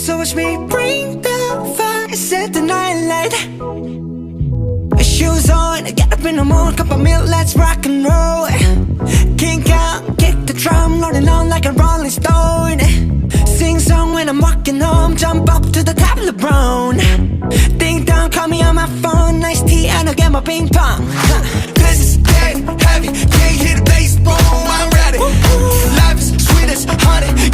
So watch me bring the fire, set the night light. Shoes on, get up in the morning, cup of milk, let's rock and roll. Kink out, kick the drum, rolling on like a rolling stone. Sing song when I'm walking home, jump up to the top of the brown. Ding dong, call me on my phone, nice tea and I'll get my ping pong. This is getting heavy, can't hear the bass, boom, I'm ready. Life is sweet as honey,